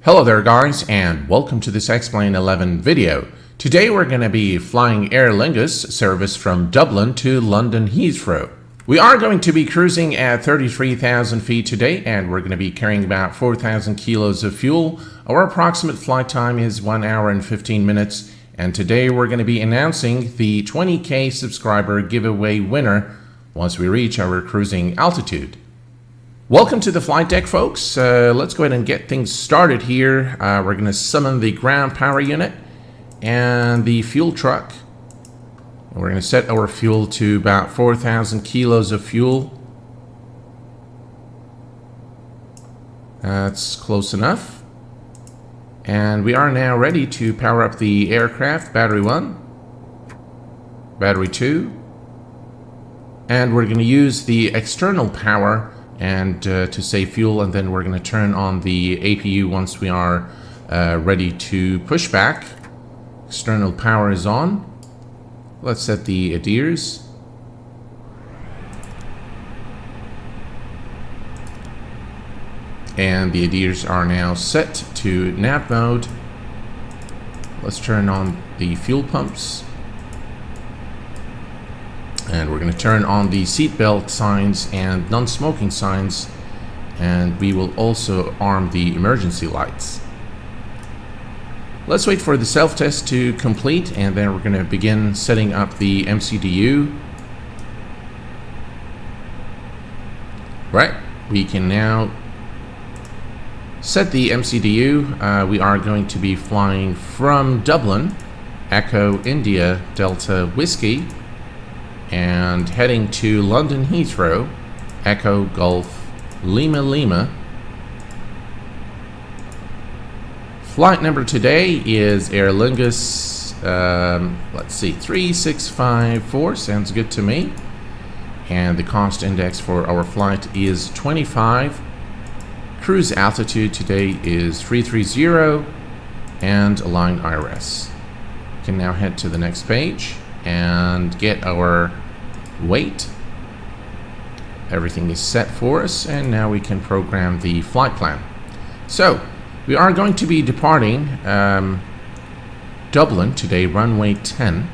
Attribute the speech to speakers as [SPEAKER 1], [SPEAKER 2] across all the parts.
[SPEAKER 1] Hello there guys, and welcome to this Explain 11 video. Today we're going to be flying Aer Lingus service from Dublin to London Heathrow. We are going to be cruising at 33,000 feet today, and we're going to be carrying about 4,000 kilos of fuel. Our approximate flight time is 1 hour and 15 minutes, and today we're going to be announcing the 20k subscriber giveaway winner once we reach our cruising altitude. Welcome to the flight deck, folks. Let's go ahead and get things started here. We're going to summon the ground power unit and the fuel truck. And we're going to set our fuel to about 4,000 kilos of fuel. That's close enough. And we are now ready to power up the aircraft. Battery 1, battery 2, and we're going to use the external power and to save fuel, and then we're going to turn on the APU once we are ready to push back. External power is on. Let's set the ADIRS. And the ADIRS are now set to nav mode. Let's turn on the fuel pumps. And we're going to turn on the seatbelt signs and non-smoking signs, and we will also arm the emergency lights. Let's wait for the self-test to complete, and then we're going to begin setting up the MCDU. Right, we can now set the MCDU. We are going to be flying from Dublin, Echo India Delta Whiskey, and heading to London Heathrow, Echo Golf Lima Lima. Flight number today is Aer Lingus, let's see, 3654, sounds good to me. And the cost index for our flight is 25. Cruise altitude today is 330 and aligned IRS. We can now head to the next page and get our weight. Everything is set for us, and now we can program the flight plan. So we are going to be departing Dublin today, runway 10,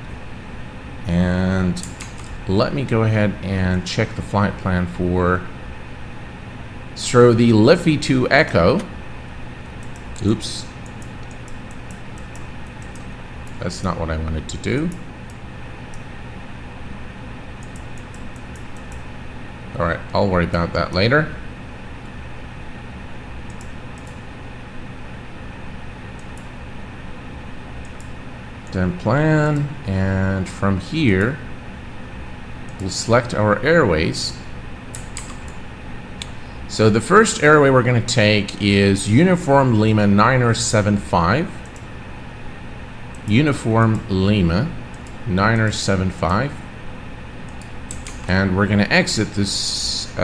[SPEAKER 1] and let me go ahead and check the flight plan for the Liffey to Echo. Oops, that's not what I wanted to do. Alright, I'll worry about that later. Then plan, and from here we'll select our airways. So the first airway we're going to take is Uniform Lima 975. Uniform Lima 975. And we're going to exit this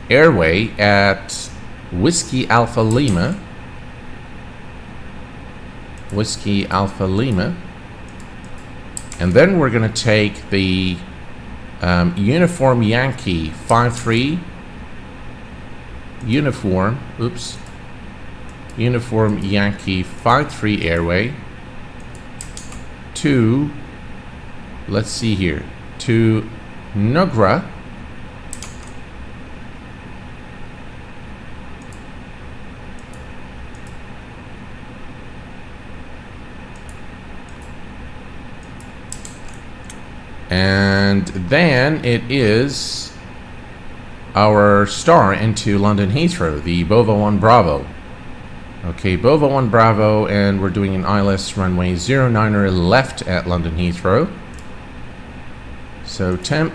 [SPEAKER 1] airway at Whiskey Alpha Lima. Whiskey Alpha Lima. And then we're going to take the Uniform Yankee 53. Uniform Yankee 53 airway to, let's see here, to Nugra. And then it is our star into London Heathrow, the Bova 1 Bravo. Okay, Bova 1 Bravo, and we're doing an ILS runway 09er left at London Heathrow. So temp,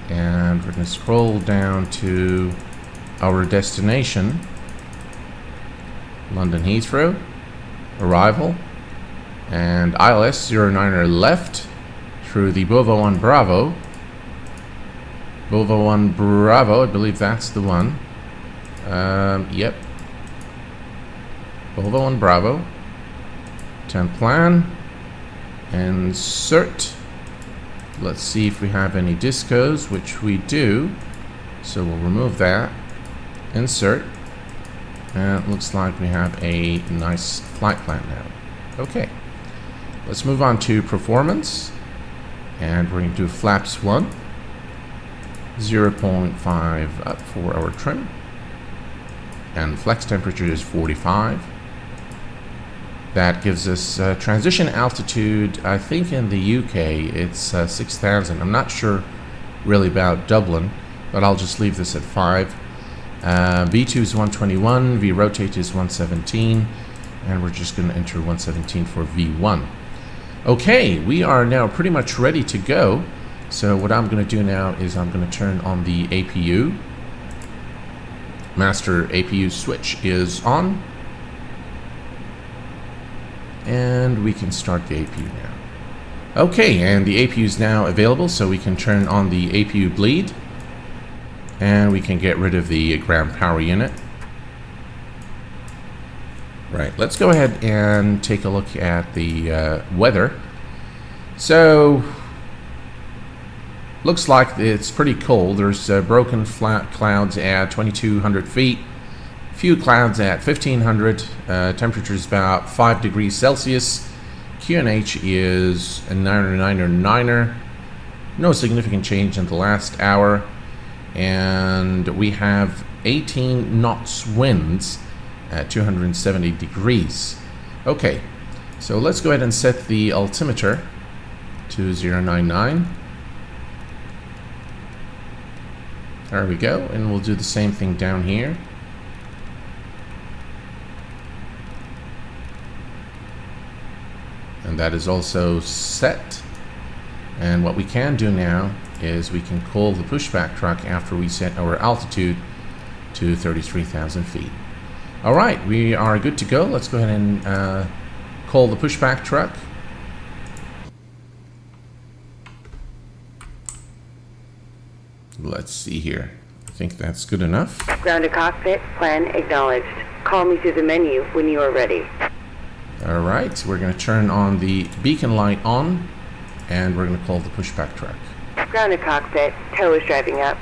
[SPEAKER 1] and we're going to scroll down to our destination, London Heathrow, arrival, and ILS 09er left through the Bova 1 Bravo. Bova 1 Bravo, I believe that's the one. Yep. Bova 1 Bravo. Temp plan. Insert. Let's see if we have any discos, which we do. So we'll remove that. Insert. Looks like we have a nice flight plan now. Okay, let's move on to performance, and we're going to do flaps 1, 0.5 up for our trim, and flex temperature is 45. That gives us transition altitude. I think in the UK it's 6,000. I'm not sure really about Dublin, but I'll just leave this at 5. V2 is 121, V rotate is 117, and we're just going to enter 117 for V1. Okay, we are now pretty much ready to go. So what I'm going to do now is I'm going to turn on the APU. Master APU switch is on, and we can start the APU now. Okay, and the APU is now available, so we can turn on the APU bleed, and we can get rid of the ground power unit. Right, let's go ahead and take a look at the weather. So, looks like it's pretty cold. There's broken flat clouds at 2,200 feet, few clouds at 1,500. Temperature is about 5 degrees Celsius. QNH is a 9er. No significant change in the last hour. And we have 18 knots winds at 270 degrees. Okay, so let's go ahead and set the altimeter to 099. There we go, and we'll do the same thing down here. And that is also set. And what we can do now is we can call the pushback truck after we set our altitude to 33,000 feet. All right, we are good to go. Let's go ahead and call the pushback truck. Let's see here. I think that's good enough.
[SPEAKER 2] Ground to cockpit, plan acknowledged. Call me through the menu when you are ready.
[SPEAKER 1] All right, we're going to turn on the beacon light on, and we're going to call the pushback truck.
[SPEAKER 2] Ground to cockpit, tow is driving up.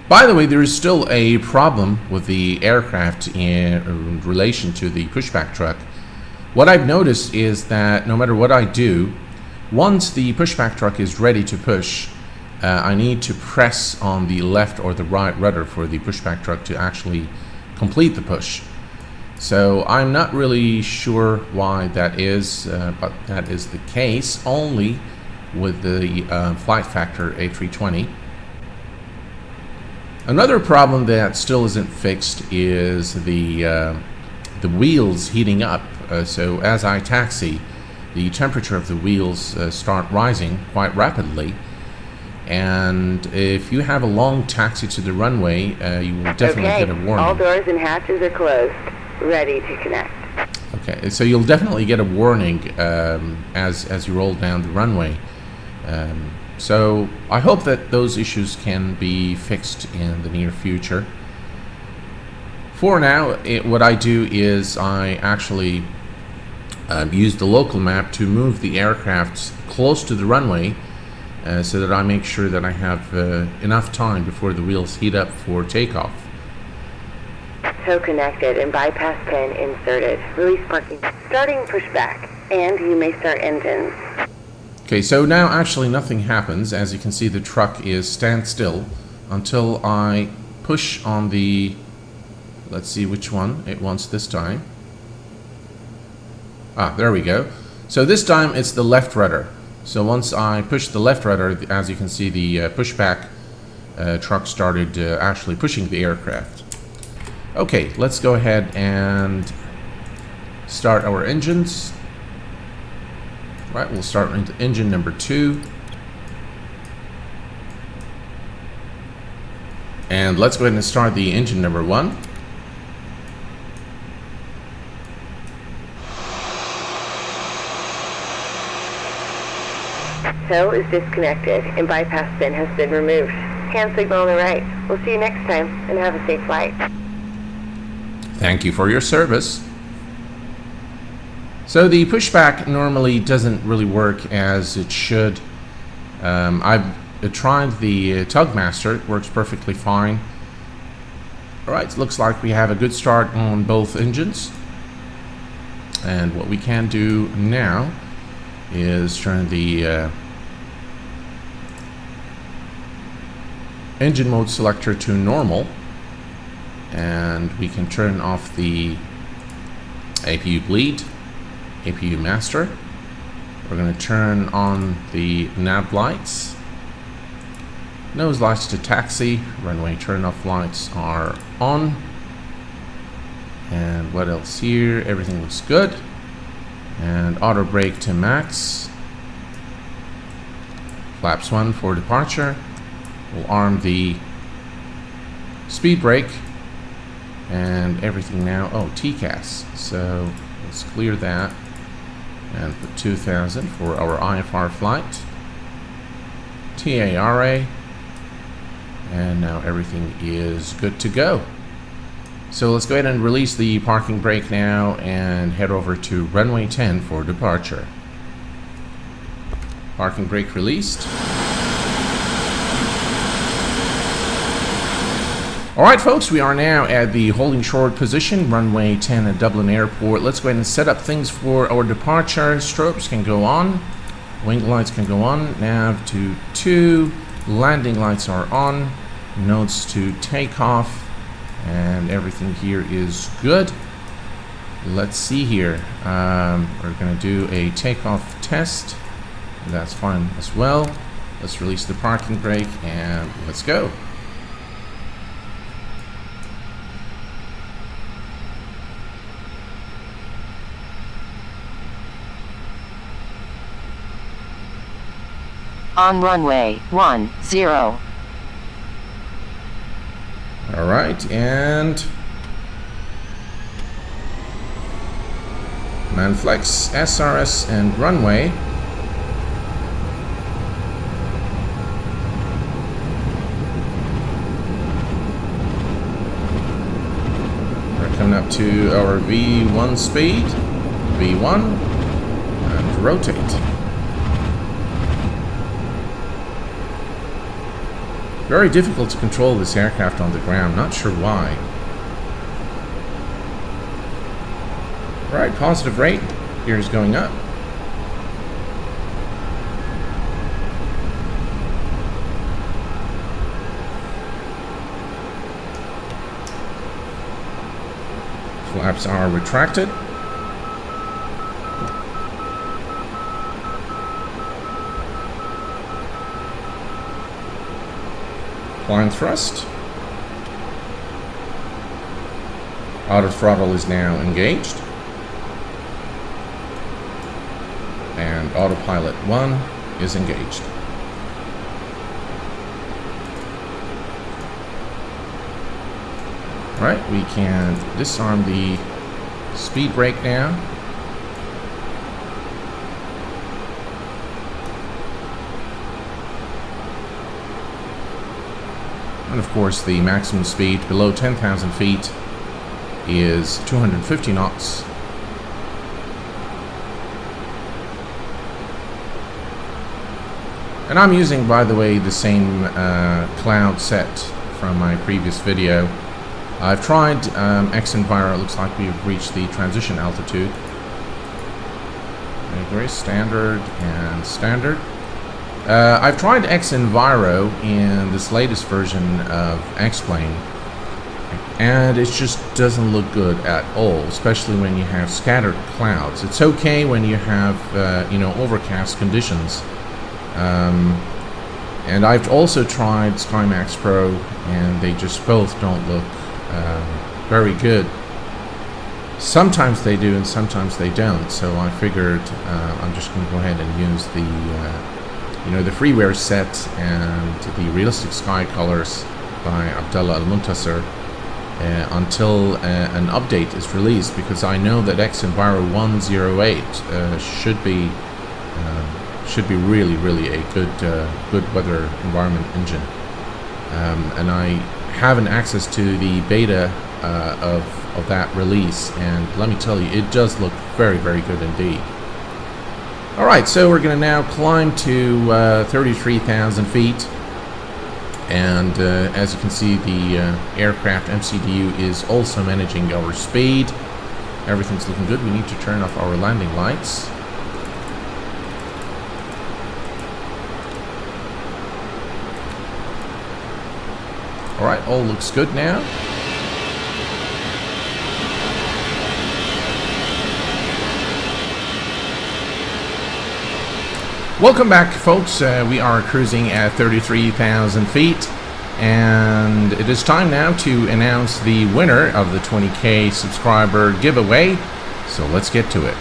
[SPEAKER 1] By the way, there is still a problem with the aircraft in relation to the pushback truck. What I've noticed is that no matter what I do, once the pushback truck is ready to push, I need to press on the left or the right rudder for the pushback truck to actually complete the push. So I'm not really sure why that is, but that is the case only with the Flight Factor A320. Another problem that still isn't fixed is the wheels heating up. So as I taxi, the temperature of the wheels start rising quite rapidly. And if you have a long taxi to the runway, you will definitely get a warning.
[SPEAKER 2] All doors and hatches are closed. Ready to connect.
[SPEAKER 1] Okay, so you'll definitely get a warning as you roll down the runway. So I hope that those issues can be fixed in the near future. For now, what I do is I actually use the local map to move the aircraft close to the runway so that I make sure that I have enough time before the wheels heat up for takeoff.
[SPEAKER 2] Tow connected and bypass pin inserted. Release parking. Starting pushback, and you may start engines.
[SPEAKER 1] Okay, so now actually nothing happens. As you can see, the truck is standstill until I push on the, let's see which one it wants this time. Ah, there we go. So this time it's the left rudder. So once I push the left rudder, as you can see, the pushback truck started actually pushing the aircraft. Okay, let's go ahead and start our engines. Right, we'll start with engine number 2. And let's go ahead and start the engine number 1.
[SPEAKER 2] Tow is disconnected and bypass pin has been removed. Hand signal on the right. We'll see you next time and have a safe flight.
[SPEAKER 1] Thank you for your service. So the pushback normally doesn't really work as it should. I've tried the Tugmaster. It works perfectly fine. Alright, looks like we have a good start on both engines. And what we can do now is turn the engine mode selector to normal, and we can turn off the APU bleed, APU master. We're going to turn on the nav lights, nose lights to taxi, runway turn off lights are on, and what else here? Everything looks good. And auto brake to max, flaps 1 for departure. We'll arm the speed brake and everything now. Oh, TCAS. So let's clear that and put 2000 for our IFR flight. TARA. And now everything is good to go. So let's go ahead and release the parking brake now and head over to runway 10 for departure. Parking brake released. Alright folks, we are now at the holding short position, runway 10 at Dublin Airport. Let's go ahead and set up things for our departure. Strobes can go on, wing lights can go on, nav to 2, landing lights are on, nodes to takeoff, and everything here is good. Let's see here. We're going to do a takeoff test. That's fine as well. Let's release the parking brake and let's go.
[SPEAKER 3] On runway 10.
[SPEAKER 1] Alright, and Manflex, SRS, and runway. We're coming up to our V1 speed, V1, and rotate. Very difficult to control this aircraft on the ground, not sure why. Right, positive rate, gears going up. Flaps are retracted. Flying thrust. Autothrottle is now engaged. And autopilot 1 is engaged. Alright, we can disarm the speed brake now. And of course the maximum speed below 10,000 feet is 250 knots. And I'm using, by the way, the same cloud set from my previous video. I've tried X-Enviro. It looks like we've reached the transition altitude. Very standard and standard. I've tried X-Enviro in this latest version of X-Plane, and it just doesn't look good at all, especially when you have scattered clouds. It's okay when you have, you know, overcast conditions. And I've also tried SkyMax Pro, and they just both don't look very good. Sometimes they do, and sometimes they don't. So I figured I'm just going to go ahead and use the, you know, the freeware set and the realistic sky colors by Abdullah Al-Muntasir until an update is released, because I know that X-Enviro 108 should be really a good weather environment engine, and I haven't access to the beta of that release, and let me tell you, it does look very good indeed. Alright, so we're going to now climb to 33,000 feet, And as you can see, the aircraft MCDU is also managing our speed. Everything's looking good. We need to turn off our landing lights. Alright, all looks good now. Welcome back, folks. We are cruising at 33,000 feet, and it is time now to announce the winner of the 20K subscriber giveaway. So let's get to it.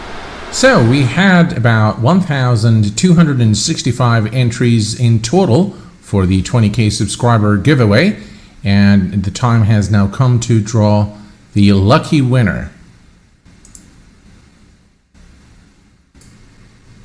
[SPEAKER 1] So we had about 1,265 entries in total for the 20K subscriber giveaway, and the time has now come to draw the lucky winner.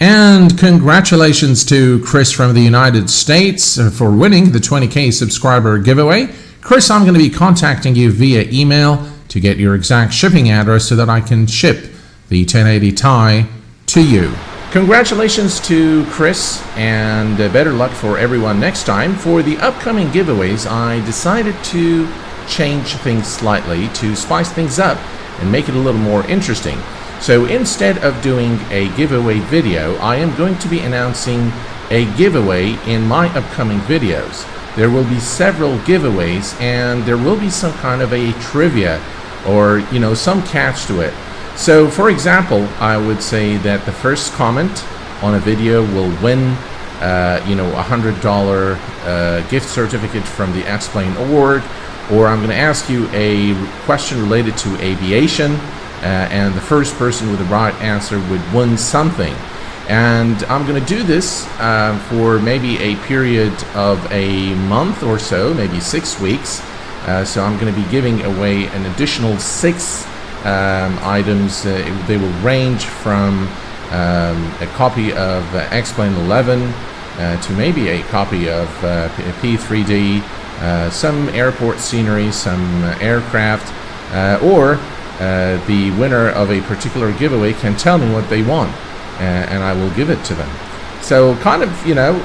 [SPEAKER 1] And congratulations to Chris from the United States for winning the 20K subscriber giveaway. Chris, I'm going to be contacting you via email to get your exact shipping address so that I can ship the 1080 Ti to you. Congratulations to Chris, and better luck for everyone next time. For the upcoming giveaways, I decided to change things slightly to spice things up and make it a little more interesting. So instead of doing a giveaway video, I am going to be announcing a giveaway in my upcoming videos. There will be several giveaways, and there will be some kind of a trivia or, you know, some catch to it. So for example, I would say that the first comment on a video will win you know, $100 gift certificate from the Explain.org, or I'm going to ask you a question related to aviation, and the first person with the right answer would win something. And I'm going to do this for maybe a period of a month or so, maybe 6 weeks. So I'm going to be giving away an additional 6 items. They will range from a copy of Explain 11 to maybe a copy of P3D, some airport scenery, some aircraft, or the winner of a particular giveaway can tell me what they want, and I will give it to them. So kind of, you know,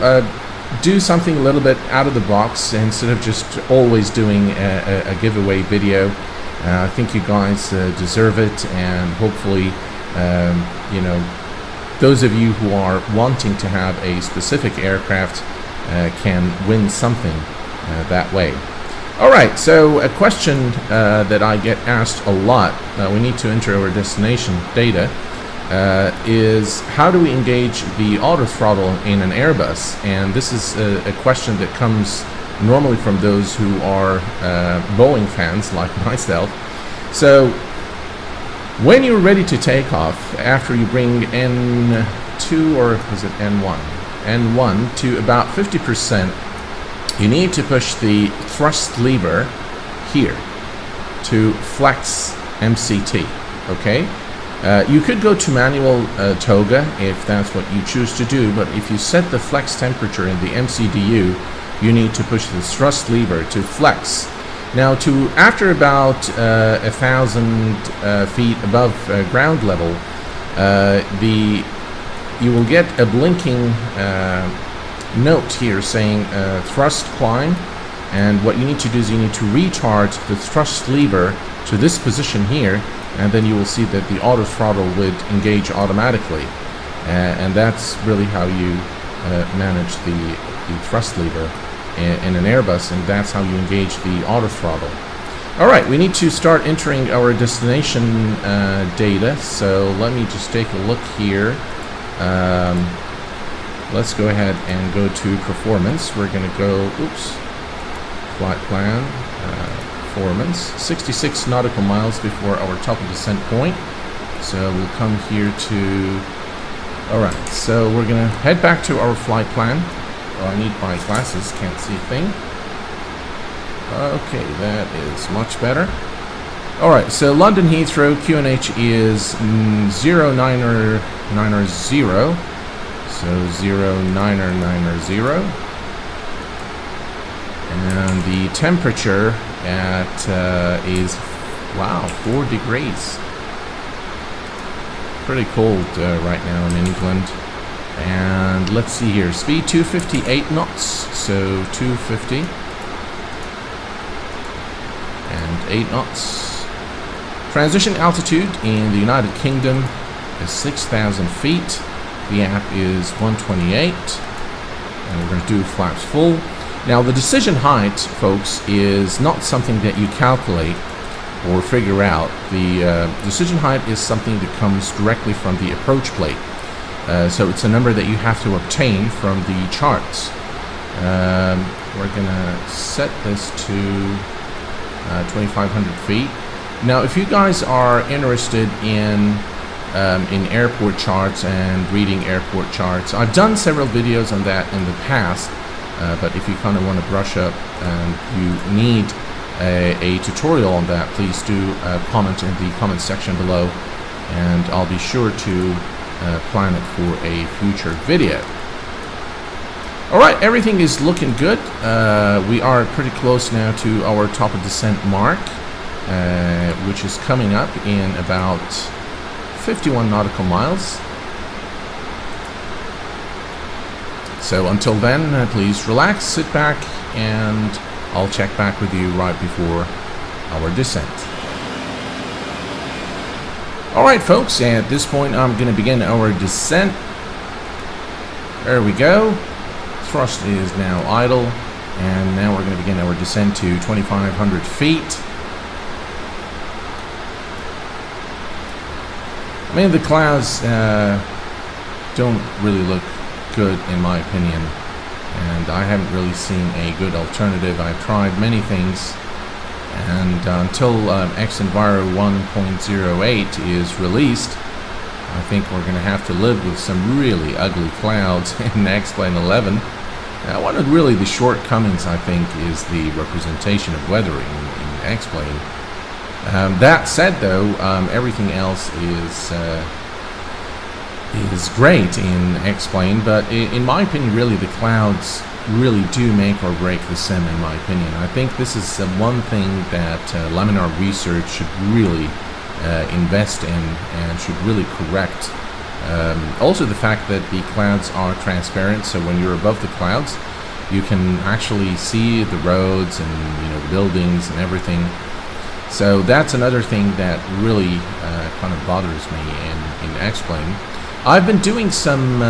[SPEAKER 1] do something a little bit out of the box instead of just always doing a giveaway video. I think you guys deserve it, and hopefully, you know, those of you who are wanting to have a specific aircraft can win something that way. Alright, so a question that I get asked a lot, we need to enter our destination data, is how do we engage the autothrottle in an Airbus? And this is a question that comes normally from those who are Boeing fans like myself. So when you're ready to take off, after you bring N2, or is it N1? N1 to about 50%, you need to push the thrust lever here to flex MCT, okay? You could go to manual toga if that's what you choose to do, but if you set the flex temperature in the MCDU, you need to push the thrust lever to flex. Now, after about 1,000 feet above ground level, you will get a blinking note here saying thrust climb, and what you need to do is you need to recharge the thrust lever to this position here, and then you will see that the autothrottle would engage automatically, and that's really how you manage the thrust lever in an Airbus, and that's how you engage the autothrottle. Alright, we need to start entering our destination data, so let me just take a look here. Let's go ahead and go to performance. We're going to go, flight plan, performance, 66 nautical miles before our top of descent point. So we'll come here to, alright, so we're going to head back to our flight plan. Oh, I need my glasses, can't see a thing. Okay, that is much better. Alright, so London Heathrow, QNH is 0990, so 0990. And the temperature at is, wow, 4 degrees. Pretty cold right now in England. And let's see here, speed 258 knots, so 250. 8 knots. Transition altitude in the United Kingdom is 6,000 feet. The app is 128. And we're going to do flaps full. Now the decision height, folks, is not something that you calculate or figure out. The decision height is something that comes directly from the approach plate. So it's a number that you have to obtain from the charts. We're gonna set this to 2,500 feet. Now, if you guys are interested in airport charts and reading airport charts, I've done several videos on that in the past. But if you kind of want to brush up and you need a tutorial on that, please do comment in the comment section below, and I'll be sure to plan it for a future video. Alright, everything is looking good. We are pretty close now to our top of descent mark, which is coming up in about 51 nautical miles. So until then, please relax, sit back, and I'll check back with you right before our descent. Alright folks, at this point I'm going to begin our descent. There we go. Thrust is now idle, and now we're going to begin our descent to 2,500 feet. I mean, the clouds don't really look good in my opinion, and I haven't really seen a good alternative. I've tried many things, and until Xenviro 1.08 is released, I think we're going to have to live with some really ugly clouds in X-Plane 11. One of really the shortcomings, I think, is the representation of weathering in X-Plane. That said, though, everything else is great in X-Plane, but in my opinion, really the clouds really do make or break the sim, in my opinion. I think this is one thing that Laminar Research should really invest in and should really correct. Also the fact that the clouds are transparent, so when you're above the clouds you can actually see the roads and the buildings and everything. So that's another thing that really kind of bothers me in X-Plane. I've been doing some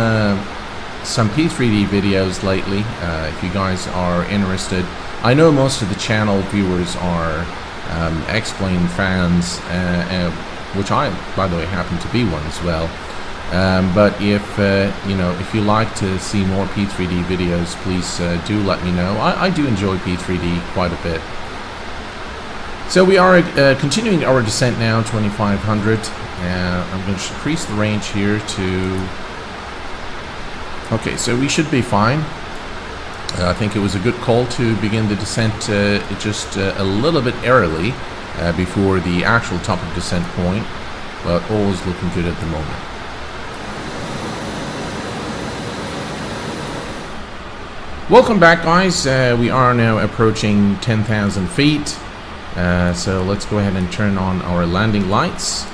[SPEAKER 1] P3D videos lately, if you guys are interested. I know most of the channel viewers are X-Plane fans, which I, by the way, happen to be one as well. But if you like to see more P3D videos, please do let me know. I do enjoy P3D quite a bit. So we are continuing our descent now, 2,500. I'm going to increase the range here to... Okay, so we should be fine. I think it was a good call to begin the descent just a little bit early before the actual top of descent point, but all is looking good at the moment. Welcome back, guys. We are now approaching 10,000 feet. So let's go ahead and turn on our landing lights.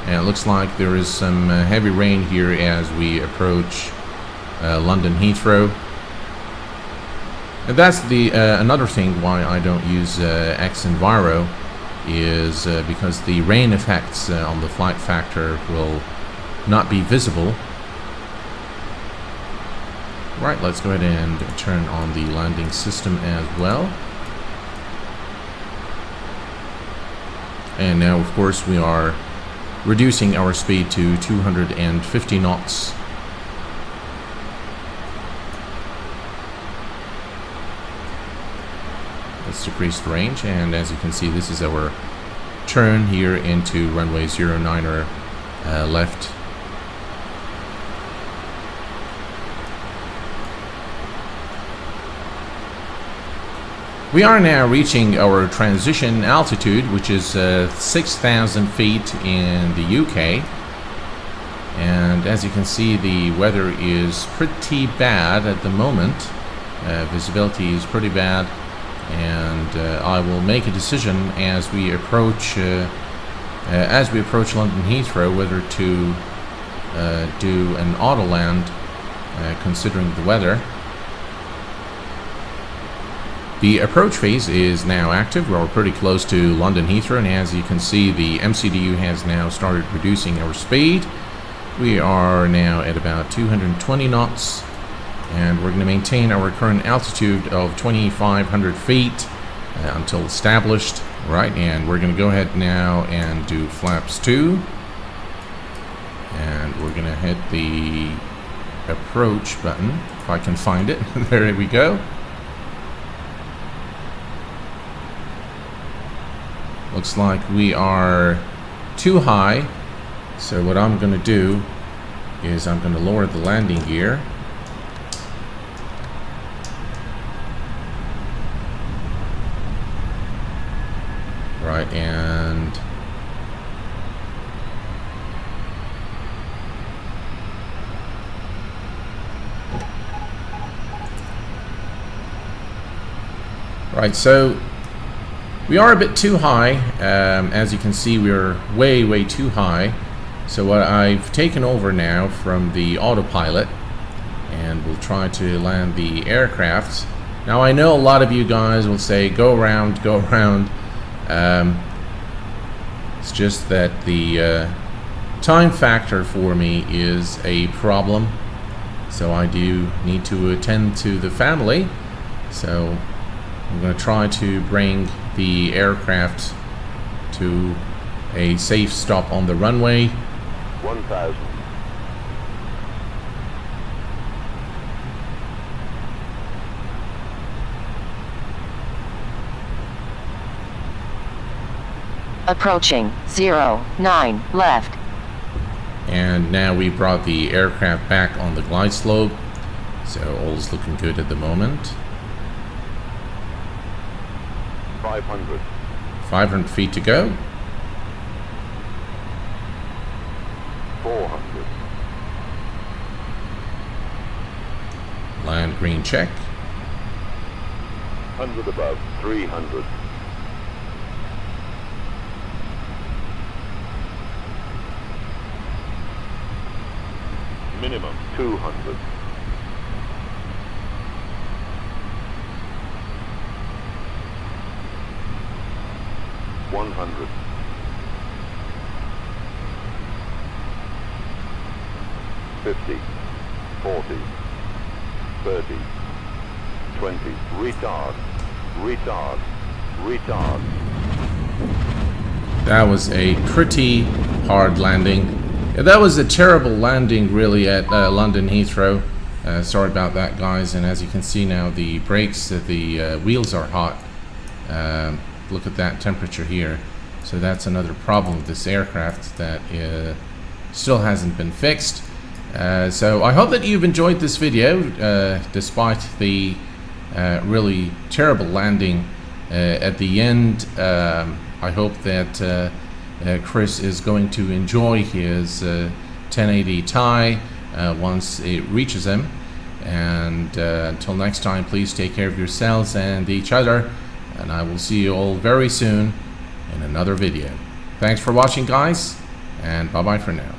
[SPEAKER 1] And it looks like there is some heavy rain here as we approach London Heathrow. And that's the another thing why I don't use Xenviro is because the rain effects on the flight factor will not be visible. Right, let's go ahead and turn on the landing system as well. And now, of course, we are reducing our speed to 250 knots. Let's decrease the range, and as you can see, this is our turn here into runway 09er left. We are now reaching our transition altitude, which is 6,000 feet in the UK. And as you can see, the weather is pretty bad at the moment. Visibility is pretty bad, and I will make a decision as we approach London Heathrow whether to do an auto land, considering the weather. The approach phase is now active. We're pretty close to London Heathrow, and as you can see, the MCDU has now started reducing our speed. We are now at about 220 knots, and we're going to maintain our current altitude of 2,500 feet until established. Right, and we're going to go ahead now and do flaps 2, and we're going to hit the approach button if I can find it. There we go. Looks like we are too high, so what I'm going to do is I'm going to lower the landing gear. Right, and right, so we are a bit too high. As you can see, we're way too high. So what I've taken over now from the autopilot, and we'll try to land the aircraft. Now I know a lot of you guys will say go around. It's just that the time factor for me is a problem, so I do need to attend to the family. So I'm going to try to bring the aircraft to a safe stop on the runway.
[SPEAKER 4] 1,000.
[SPEAKER 3] Approaching 09 left.
[SPEAKER 1] And now we brought the aircraft back on the glide slope, so all's looking good at the moment.
[SPEAKER 4] 500.
[SPEAKER 1] 500 feet to go.
[SPEAKER 4] 400.
[SPEAKER 1] Land green check.
[SPEAKER 4] 100 above. 300. Minimum 200. 100. 50. 40. 30. 20. Retard.
[SPEAKER 1] That was a pretty hard landing. Yeah, that was a terrible landing really at London Heathrow. Sorry about that, guys. And as you can see now, the brakes, the wheels are hot. Look at that temperature here. So that's another problem with this aircraft that still hasn't been fixed. So I hope that you've enjoyed this video, despite the really terrible landing at the end. I hope that Chris is going to enjoy his 1080 Ti once it reaches him. And until next time, please take care of yourselves and each other. And I will see you all very soon in another video. Thanks for watching, guys, and bye-bye for now.